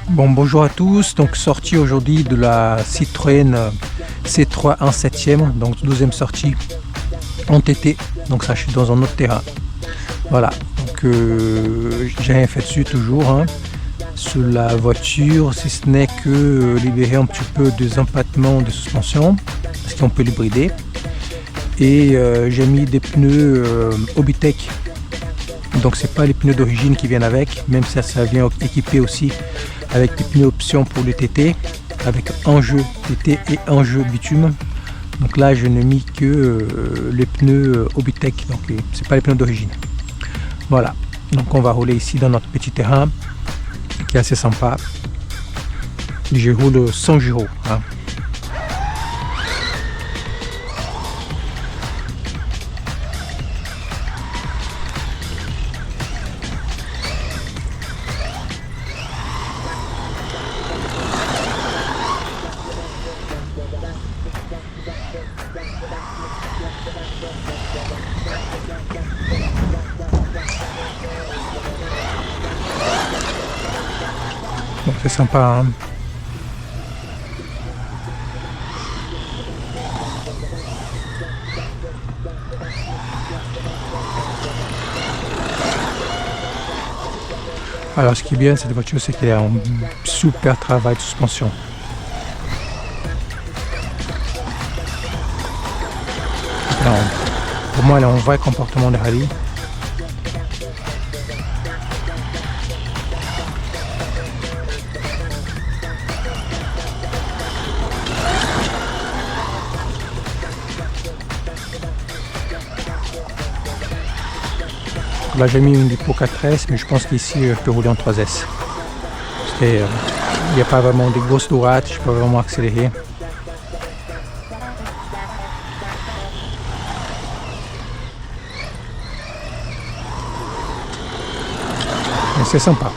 Bon, bonjour à tous, donc sortie aujourd'hui de la Citroën C3 1/7e, donc 12e sortie en TT, donc ça je suis dans un autre terrain. Voilà, donc j'ai rien fait dessus toujours, hein, sur la voiture, si ce n'est que libérer un petit peu des empattements de suspension, parce qu'on peut l'hybrider. Et j'ai mis des pneus Hobbytech, donc c'est pas les pneus d'origine qui viennent avec, même si ça vient équipé aussi avec des pneus options pour le TT, avec enjeu TT et enjeu bitume. Donc là je n'ai mis que les pneus Hobbytech, donc c'est pas les pneus d'origine. Voilà, donc on va rouler ici dans notre petit terrain qui est assez sympa. Je roule sans gyro, hein. Bon, c'est sympa, hein. Alors ce qui est bien cette voiture, c'est qu'elle a un super travail de suspension. Alors, pour moi elle a un vrai comportement de rallye. Là j'ai mis une Lipo 4S, mais je pense qu'ici je peux rouler en 3S. Parce qu'il n'y a pas vraiment de grosses droites, je peux vraiment accélérer. Mais c'est sympa.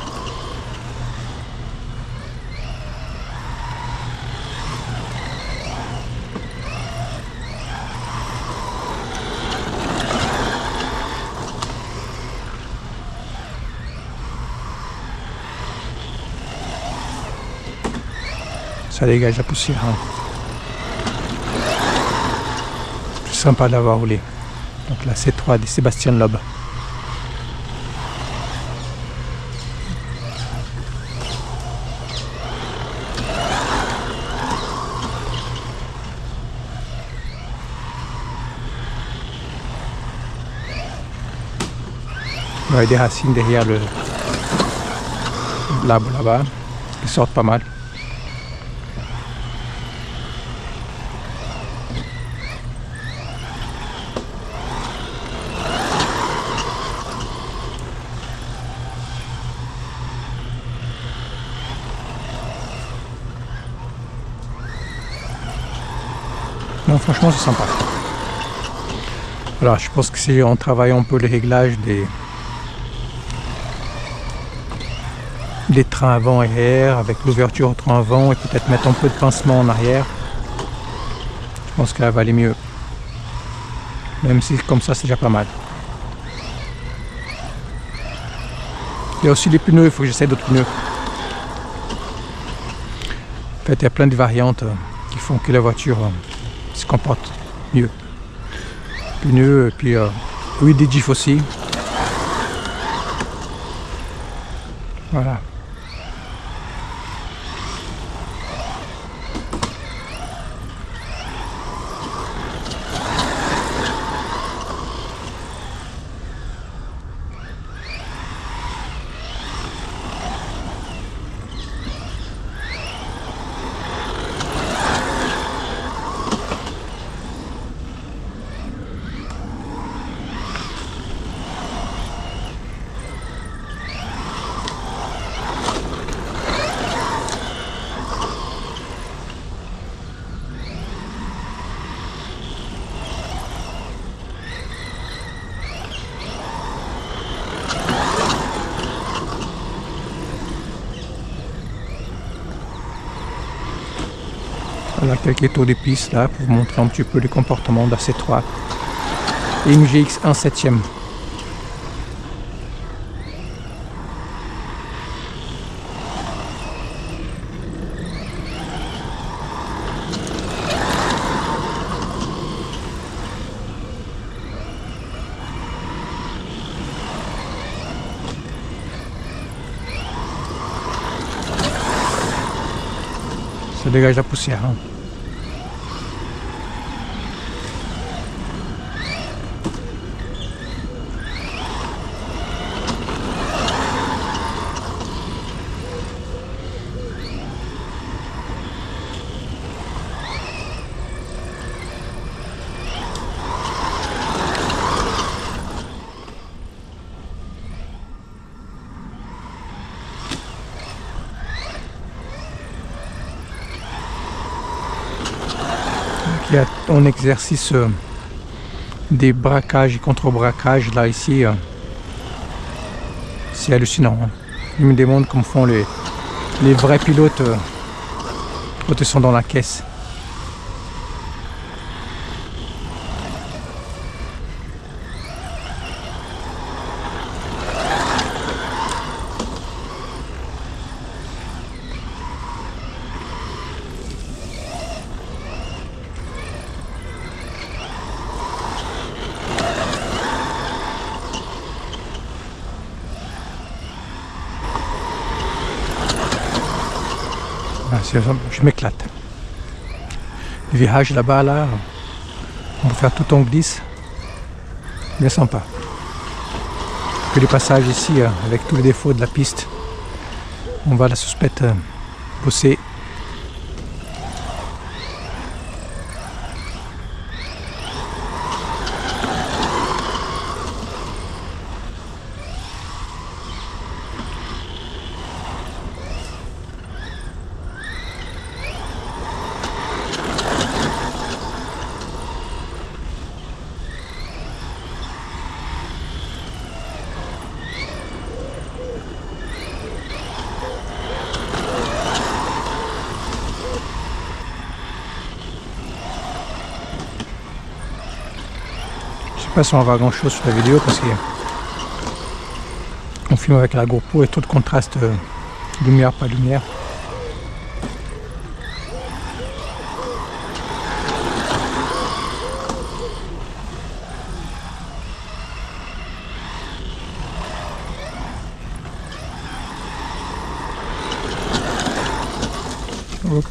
Ça dégage la poussière, hein. C'est sympa de l'avoir roulé. Donc la C3 de Sébastien Loeb. Il y a des racines derrière l'arbre là-bas, qui sortent pas mal. Non, franchement c'est sympa. Alors je pense que si on travaille un peu les réglages des trains avant et arrière, avec l'ouverture au train avant et peut-être mettre un peu de pincement en arrière, je pense qu'elle va aller mieux. Même si comme ça c'est déjà pas mal. Il y a aussi les pneus, il faut que j'essaie d'autres pneus. En fait il y a plein de variantes qui font que la voiture se comporte mieux. Pneus et puis oui, des GIF aussi. Voilà. Voilà quelques tours de piste là pour vous montrer un petit peu les comportements de la C3 et une GX 1/7. Ça dégage la poussière. Hein. Il y a un exercice des braquages et contre-braquages là ici. C'est hallucinant. Hein. Je me demande comment font les vrais pilotes quand ils sont dans la caisse. Je m'éclate. Le virage là-bas, là, on va faire tout en glisse. Bien sympa. Puis les passages ici, avec tous les défauts de la piste, on va la suspecte bosser. Je sais pas si on va voir grand chose sur la vidéo parce qu'on filme avec la GoPro et tout de contraste, lumière pas lumière.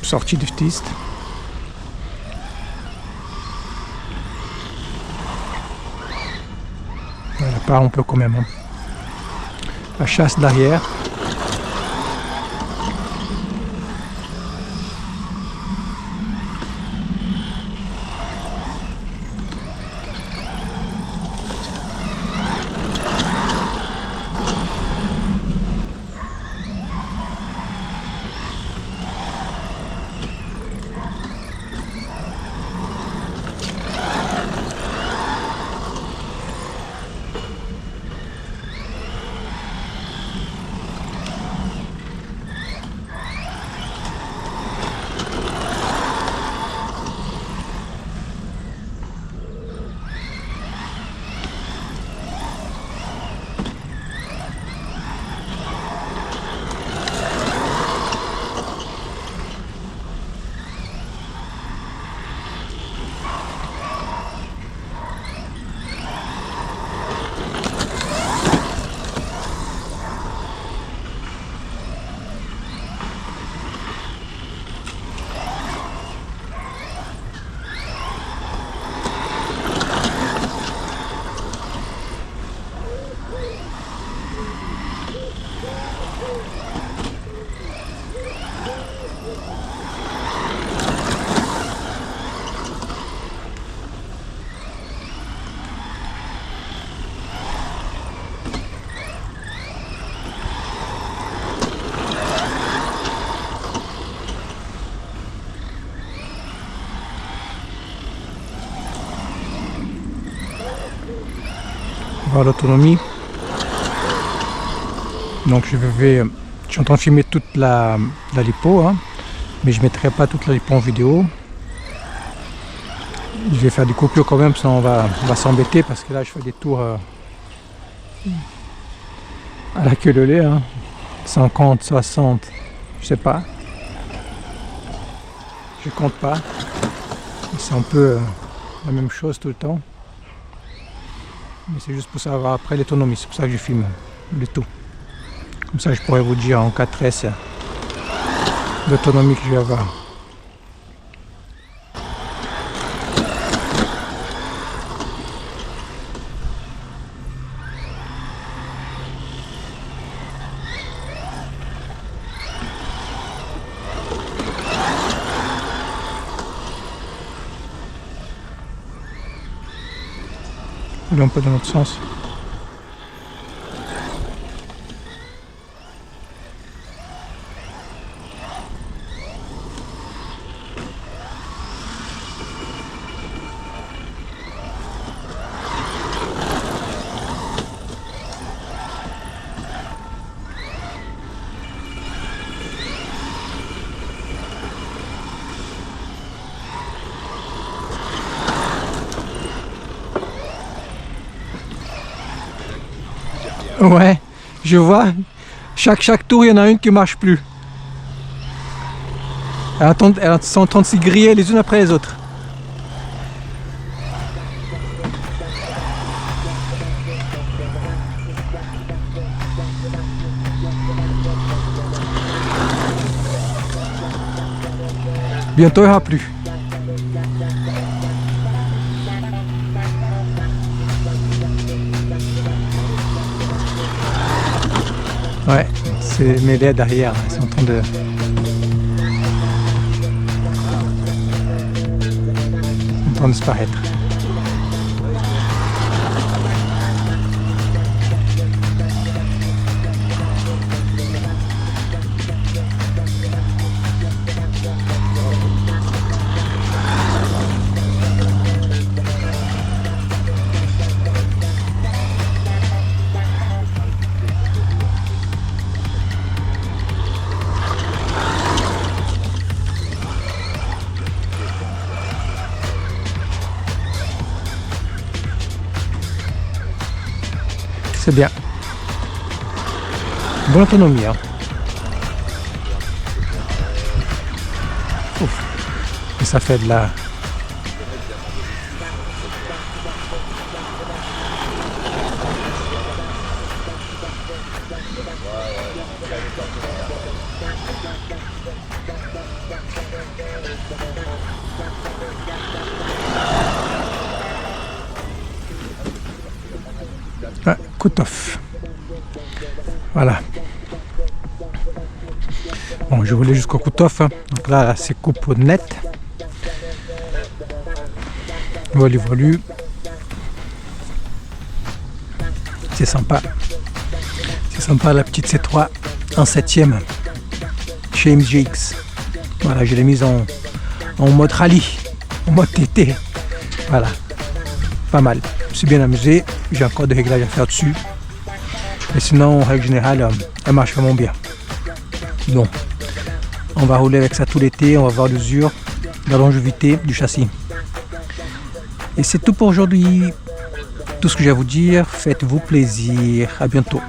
Sortie du test. Voilà, part un peu quand même. Hein. La chasse derrière. Voir l'autonomie. Donc je suis en train de filmer toute la lipo, hein, mais je ne mettrai pas toute la lipo en vidéo. Je vais faire des coupures quand même, sinon on va s'embêter parce que là je fais des tours à la queue de lait, hein. 50, 60, je sais pas. Je compte pas. C'est un peu la même chose tout le temps. Mais c'est juste pour savoir après l'autonomie, c'est pour ça que je filme le tout. Comme ça je pourrais vous dire en 4S l'autonomie que je vais avoir. Un peu dans l'autre sens. Ouais, je vois. Chaque tour, il y en a une qui marche plus. Elles sont en train de s'y griller les unes après les autres. Bientôt, il n'y aura plus. Ouais, c'est mes LED derrière, elles sont en train de disparaître. C'est bien. Bonne autonomie. Hein. Ouf. Et ça fait de la... Ouais, cut-off. Voilà. Bon, je voulais jusqu'au cut-off. Hein. Donc là, c'est coupe nette. Voilà. C'est sympa. C'est sympa la petite C3 en 7ème chez MGX. Voilà, je l'ai mise en mode rallye, en mode TT. Voilà. Pas mal. Je suis bien amusé. J'ai encore des réglages à faire dessus. Mais sinon, en règle générale, elle marche vraiment bien. Bon, on va rouler avec ça tout l'été. On va voir l'usure, la longévité du châssis. Et c'est tout pour aujourd'hui. Tout ce que j'ai à vous dire. Faites-vous plaisir. À bientôt.